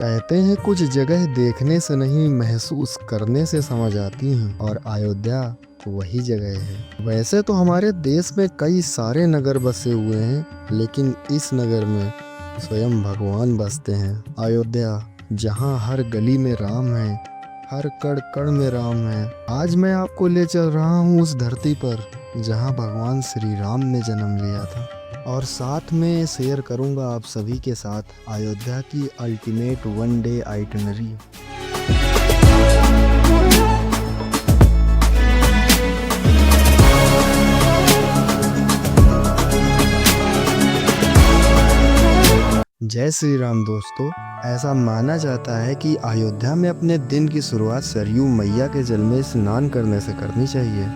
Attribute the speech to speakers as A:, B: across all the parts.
A: कहते हैं कुछ जगह देखने से नहीं महसूस करने से समझ आती हैं, और अयोध्या वही जगह है। वैसे तो हमारे देश में कई सारे नगर बसे हुए हैं, लेकिन इस नगर में स्वयं भगवान बसते हैं। अयोध्या, जहाँ हर गली में राम है, हर कण कण में राम है। आज मैं आपको ले चल रहा हूँ उस धरती पर जहाँ भगवान श्री राम ने जन्म लिया था, और साथ में शेयर करूंगा आप सभी के साथ अयोध्या की अल्टीमेट वन डे आइटनरी। जय श्री राम दोस्तों। ऐसा माना जाता है कि अयोध्या में अपने दिन की शुरुआत सरयू मैया के जल में स्नान करने से करनी चाहिए।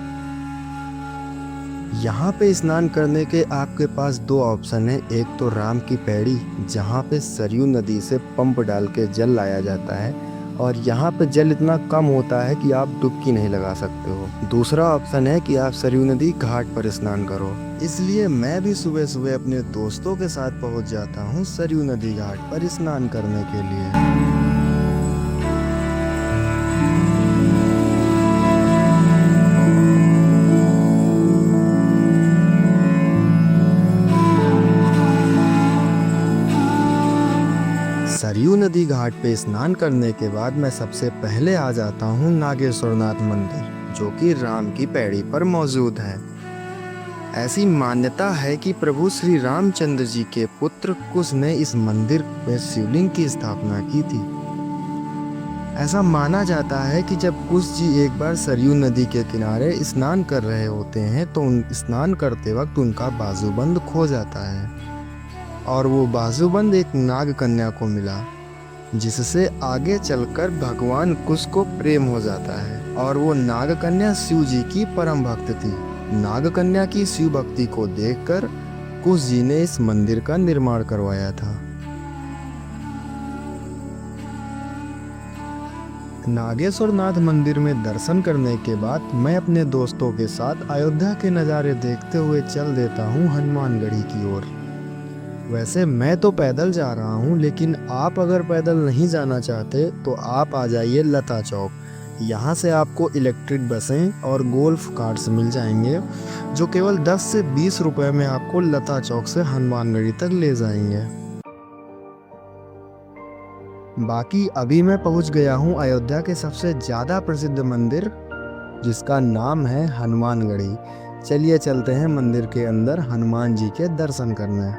A: यहाँ पे स्नान करने के आपके पास दो ऑप्शन है। एक तो राम की पैड़ी, जहाँ पे सरयू नदी से पंप डाल के जल लाया जाता है, और यहाँ पे जल इतना कम होता है कि आप डुबकी नहीं लगा सकते हो। दूसरा ऑप्शन है कि आप सरयू नदी घाट पर स्नान करो। इसलिए मैं भी सुबह सुबह अपने दोस्तों के साथ पहुँच जाता हूँ सरयू नदी घाट पर स्नान करने के लिए। सरयू नदी घाट पे स्नान करने के बाद मैं सबसे पहले आ जाता हूँ नागेश्वरनाथ मंदिर, जो कि राम की पैड़ी पर मौजूद है। ऐसी मान्यता है कि प्रभु श्री रामचंद्र जी के पुत्र कुश ने इस मंदिर में शिवलिंग की स्थापना की थी। ऐसा माना जाता है कि जब कुश जी एक बार सरयू नदी के किनारे स्नान कर रहे होते हैं, तो स्नान करते वक्त उनका बाजूबंद खो जाता है, और वो बाजूबंद एक नाग कन्या को मिला, जिससे आगे चलकर भगवान कुश को प्रेम हो जाता है। और वो नाग कन्या शिव जी की परम भक्त थी। नाग कन्या की शिव भक्ति को देखकर कुश जी ने इस मंदिर का निर्माण करवाया था। नागेश्वरनाथ मंदिर में दर्शन करने के बाद मैं अपने दोस्तों के साथ अयोध्या के नज़ारे देखते हुए चल देता हूँ हनुमानगढ़ी की ओर। वैसे मैं तो पैदल जा रहा हूँ, लेकिन आप अगर पैदल नहीं जाना चाहते तो आप आ जाइए लता चौक। यहाँ से आपको इलेक्ट्रिक बसें और गोल्फ कार्ट्स मिल जाएंगे, जो केवल 10 से 20 रुपए में आपको लता चौक से हनुमानगढ़ी तक ले जाएंगे। बाकी अभी मैं पहुँच गया हूँ अयोध्या के सबसे ज़्यादा प्रसिद्ध मंदिर, जिसका नाम है हनुमानगढ़ी। चलिए चलते हैं मंदिर के अंदर हनुमान जी के दर्शन करने।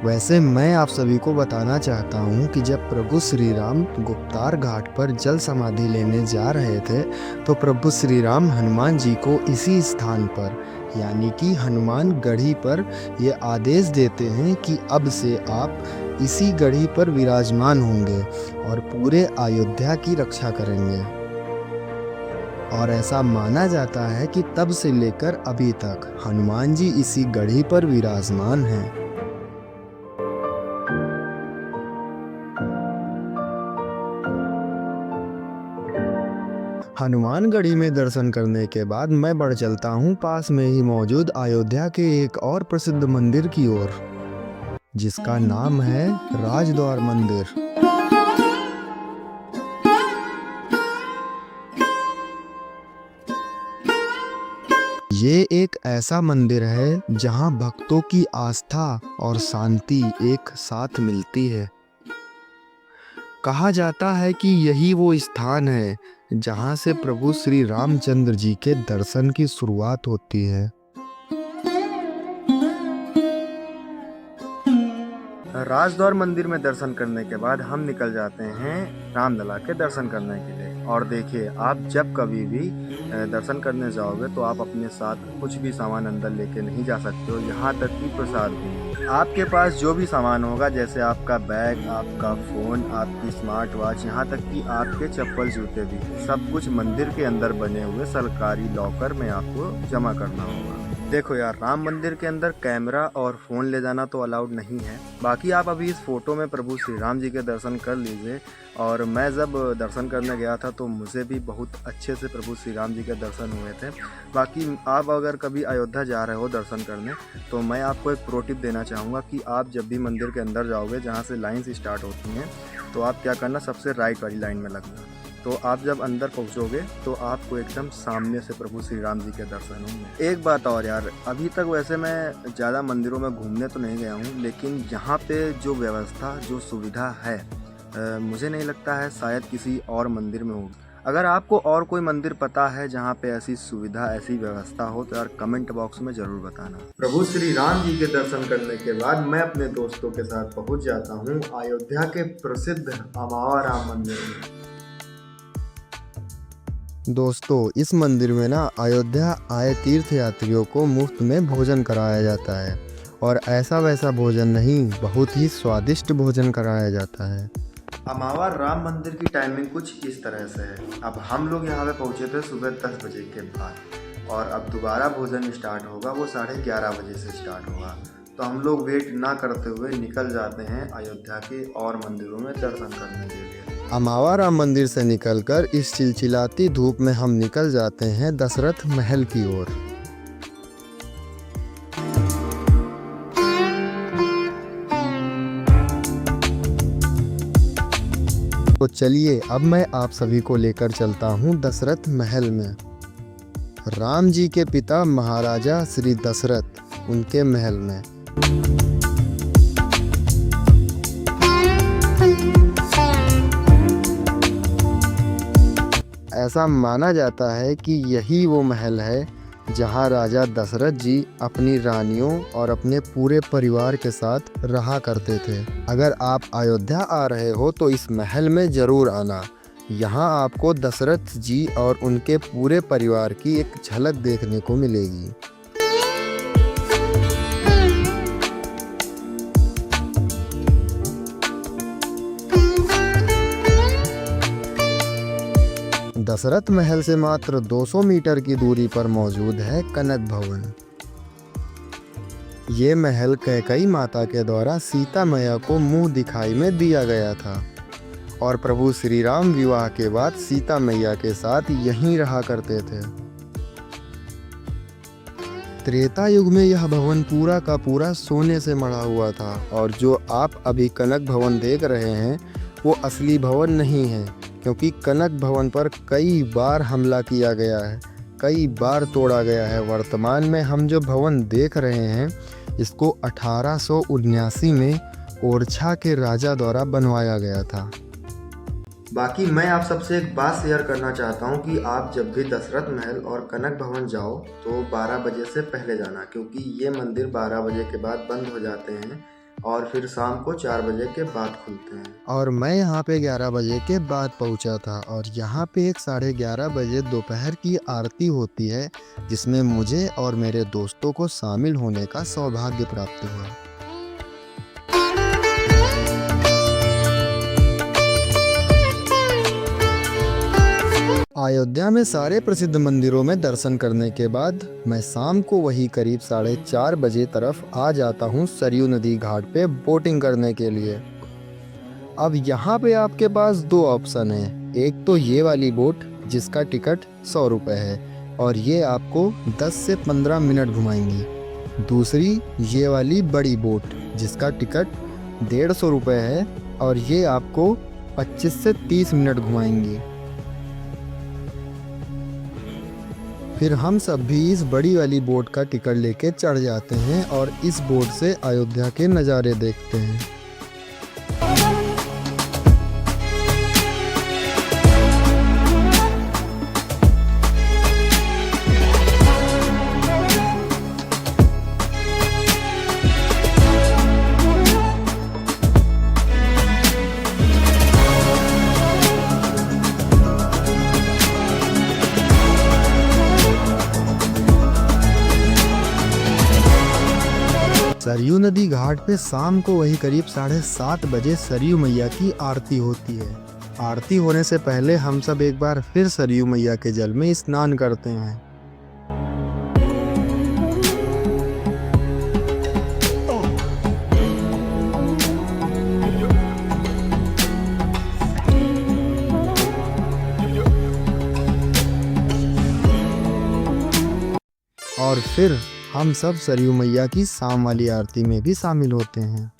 A: वैसे मैं आप सभी को बताना चाहता हूँ कि जब प्रभु श्री राम गुप्तार घाट पर जल समाधि लेने जा रहे थे, तो प्रभु श्री राम हनुमान जी को इसी स्थान पर, यानी कि हनुमानगढ़ी पर, ये आदेश देते हैं कि अब से आप इसी गढ़ी पर विराजमान होंगे और पूरे अयोध्या की रक्षा करेंगे। और ऐसा माना जाता है कि तब से लेकर अभी तक हनुमान जी इसी गढ़ी पर विराजमान हैं। हनुमानगढ़ी में दर्शन करने के बाद मैं बढ़ चलता हूँ पास में ही मौजूद अयोध्या के एक और प्रसिद्ध मंदिर की ओर, जिसका नाम है राजद्वार मंदिर। ये एक ऐसा मंदिर है जहाँ भक्तों की आस्था और शांति एक साथ मिलती है। कहा जाता है कि यही वो स्थान है जहाँ से प्रभु श्री रामचंद्र जी के दर्शन की शुरुआत होती है। राजद्वार मंदिर में दर्शन करने के बाद हम निकल जाते हैं रामलला के दर्शन करने के लिए। और देखिए, आप जब कभी भी दर्शन करने जाओगे तो आप अपने साथ कुछ भी सामान अंदर लेके नहीं जा सकते हो, यहाँ तक कि प्रसाद भी। आपके पास जो भी सामान होगा, जैसे आपका बैग, आपका फ़ोन, आपकी स्मार्ट वॉच, यहाँ तक कि आपके चप्पल जूते भी, सब कुछ मंदिर के अंदर बने हुए सरकारी लॉकर में आपको जमा करना होगा। देखो यार, राम मंदिर के अंदर कैमरा और फ़ोन ले जाना तो अलाउड नहीं है। बाकी आप अभी इस फ़ोटो में प्रभु श्री राम जी के दर्शन कर लीजिए। और मैं जब दर्शन करने गया था तो मुझे भी बहुत अच्छे से प्रभु श्री राम जी के दर्शन हुए थे। बाकी आप अगर कभी अयोध्या जा रहे हो दर्शन करने, तो मैं आपको एक प्रो टिप देना चाहूँगा कि आप जब भी मंदिर के अंदर जाओगे, जहाँ से लाइन्स स्टार्ट होती हैं, तो आप क्या करना, सबसे राइट वाली लाइन में लगना। तो आप जब अंदर पहुंचोगे तो आपको एकदम सामने से प्रभु श्री राम जी के दर्शन होंगे। एक बात और यार, अभी तक वैसे मैं ज़्यादा मंदिरों में घूमने तो नहीं गया हूँ, लेकिन यहाँ पे जो व्यवस्था, जो सुविधा है, मुझे नहीं लगता है शायद किसी और मंदिर में होगी। अगर आपको और कोई मंदिर पता है जहाँ पे ऐसी सुविधा, ऐसी व्यवस्था हो, तो यार कमेंट बॉक्स में ज़रूर बताना। प्रभु श्री राम जी के दर्शन करने के बाद मैं अपने दोस्तों के साथ पहुँच जाता हूँ अयोध्या के प्रसिद्ध अमावा राम मंदिर में। दोस्तों, इस मंदिर में ना अयोध्या आए तीर्थ यात्रियों को मुफ्त में भोजन कराया जाता है। और ऐसा वैसा भोजन नहीं, बहुत ही स्वादिष्ट भोजन कराया जाता है। अमावा राम मंदिर की टाइमिंग कुछ इस तरह से है। अब हम लोग यहाँ पे पहुँचे थे सुबह 10 बजे के बाद, और अब दोबारा भोजन स्टार्ट होगा, वो 11:30 बजे से स्टार्ट होगा। तो हम लोग वेट ना करते हुए निकल जाते हैं अयोध्या के और मंदिरों में दर्शन करने के लिए। अमावा राम मंदिर से निकलकर इस चिलचिलाती धूप में हम निकल जाते हैं दशरथ महल की ओर। तो चलिए, अब मैं आप सभी को लेकर चलता हूँ दशरथ महल में। राम जी के पिता महाराजा श्री दशरथ, उनके महल में। ऐसा माना जाता है कि यही वो महल है जहां राजा दशरथ जी अपनी रानियों और अपने पूरे परिवार के साथ रहा करते थे। अगर आप अयोध्या आ रहे हो तो इस महल में ज़रूर आना। यहां आपको दशरथ जी और उनके पूरे परिवार की एक झलक देखने को मिलेगी। दशरथ महल से मात्र 200 मीटर की दूरी पर मौजूद है कनक भवन। ये महल कैकेयी माता के द्वारा सीता मैया को मुंह दिखाई में दिया गया था, और प्रभु श्री राम विवाह के बाद सीता मैया के साथ यहीं रहा करते थे। त्रेता युग में यह भवन पूरा का पूरा सोने से मढ़ा हुआ था, और जो आप अभी कनक भवन देख रहे हैं वो असली भवन नहीं है, क्योंकि कनक भवन पर कई बार हमला किया गया है, कई बार तोड़ा गया है। वर्तमान में हम जो भवन देख रहे हैं, इसको 1879 में ओरछा के राजा द्वारा बनवाया गया था। बाकी मैं आप सबसे एक बात शेयर करना चाहता हूं कि आप जब भी दशरथ महल और कनक भवन जाओ तो 12 बजे से पहले जाना, क्योंकि ये मंदिर 12 बजे के बाद बंद हो जाते हैं और फिर शाम को 4 बजे के बाद खुलते हैं। और मैं यहाँ पे 11 बजे के बाद पहुँचा था, और यहाँ पे एक 11:30 बजे दोपहर की आरती होती है, जिसमें मुझे और मेरे दोस्तों को शामिल होने का सौभाग्य प्राप्त हुआ। अयोध्या में सारे प्रसिद्ध मंदिरों में दर्शन करने के बाद मैं शाम को वही करीब 4:30 बजे तरफ आ जाता हूँ सरयू नदी घाट पे बोटिंग करने के लिए। अब यहाँ पे आपके पास 2 ऑप्शन हैं। एक तो ये वाली बोट जिसका टिकट 100 रुपये है, और ये आपको 10 से 15 मिनट घुमाएंगी। दूसरी ये वाली बड़ी बोट जिसका टिकट 150 रुपये है, और ये आपको 25 से 30 मिनट घुमाएंगी। फिर हम सब भी इस बड़ी वाली बोट का टिकट लेके चढ़ जाते हैं और इस बोट से अयोध्या के नज़ारे देखते हैं। सरयू नदी घाट पे शाम को वही करीब 7:30 बजे सरयू मैया की आरती होती है। आरती होने से पहले हम सब एक बार फिर सरयू मैया के जल में स्नान करते हैं। और फिर हम सब सरयू मैया की शाम वाली आरती में भी शामिल होते हैं।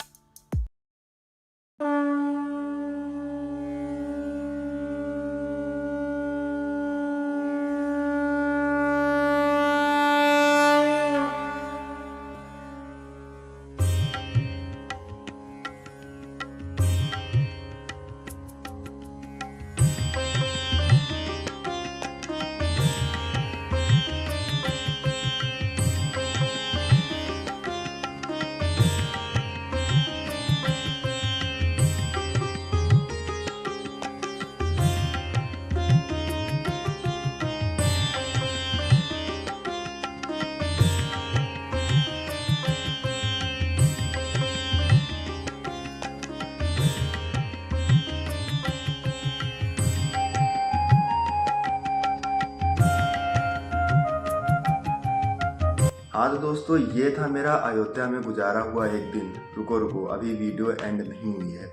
B: हाँ तो दोस्तों, ये था मेरा अयोध्या में गुजारा हुआ एक दिन। रुको रुको, अभी वीडियो एंड नहीं हुई है।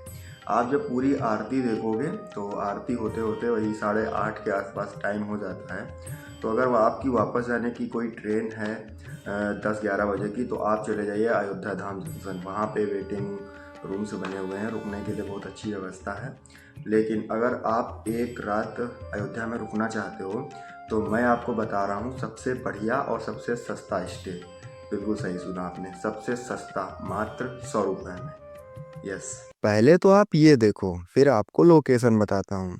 B: आप जब पूरी आरती देखोगे तो आरती होते होते वही 8:30 के आसपास टाइम हो जाता है। तो अगर आपकी वापस जाने की कोई ट्रेन है 10-11 बजे की, तो आप चले जाइए अयोध्या धाम जंक्शन। वहाँ पे वेटिंग रूम्स बने हुए हैं, रुकने के लिए बहुत अच्छी व्यवस्था है। लेकिन अगर आप एक रात अयोध्या में रुकना चाहते हो तो मैं आपको बता रहा हूँ सबसे बढ़िया और सबसे सस्ता स्टे। बिल्कुल सही सुना आपने, सबसे सस्ता, मात्र 100 रुपये में। यस।
A: पहले तो आप ये देखो, फिर आपको लोकेशन बताता हूँ।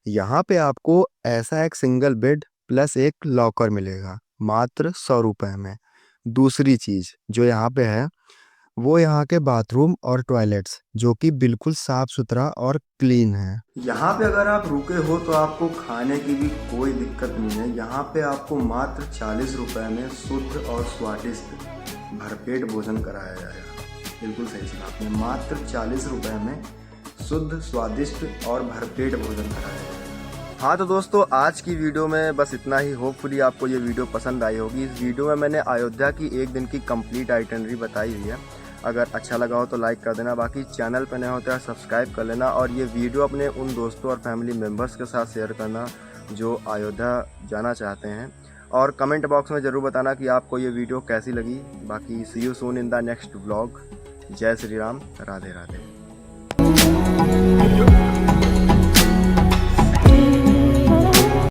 A: यहाँ पे आपको ऐसा एक सिंगल बेड प्लस एक लॉकर मिलेगा मात्र 100 रुपये में। दूसरी चीज़ जो यहाँ पे है वो यहाँ के बाथरूम और टॉयलेट्स, जो कि बिल्कुल साफ सुथरा और क्लीन है।
B: यहाँ पे अगर आप रुके हो तो आपको खाने की भी कोई दिक्कत नहीं है। यहाँ पे आपको मात्र 40 रुपये में शुद्ध और स्वादिष्ट भरपेट भोजन कराया जाएगा। बिल्कुल सही सुना आपने, मात्र 40 रुपये में शुद्ध, स्वादिष्ट और भरपेट भोजन कराया जाएगा। हाँ तो दोस्तों, आज की वीडियो में बस इतना ही। होपफुली आपको ये वीडियो पसंद आई होगी। इस वीडियो में मैंने अयोध्या की एक दिन की कंप्लीट आइटनरी बताई हुई है। अगर अच्छा लगा हो तो लाइक कर देना, बाकी चैनल पर नए होते हैं सब्सक्राइब कर लेना, और ये वीडियो अपने उन दोस्तों और फैमिली मेम्बर्स के साथ शेयर करना जो अयोध्या जाना चाहते हैं। और कमेंट बॉक्स में ज़रूर बताना कि आपको ये वीडियो कैसी लगी। बाकी see you soon in the next vlog. जय श्री राम, राधे राधे।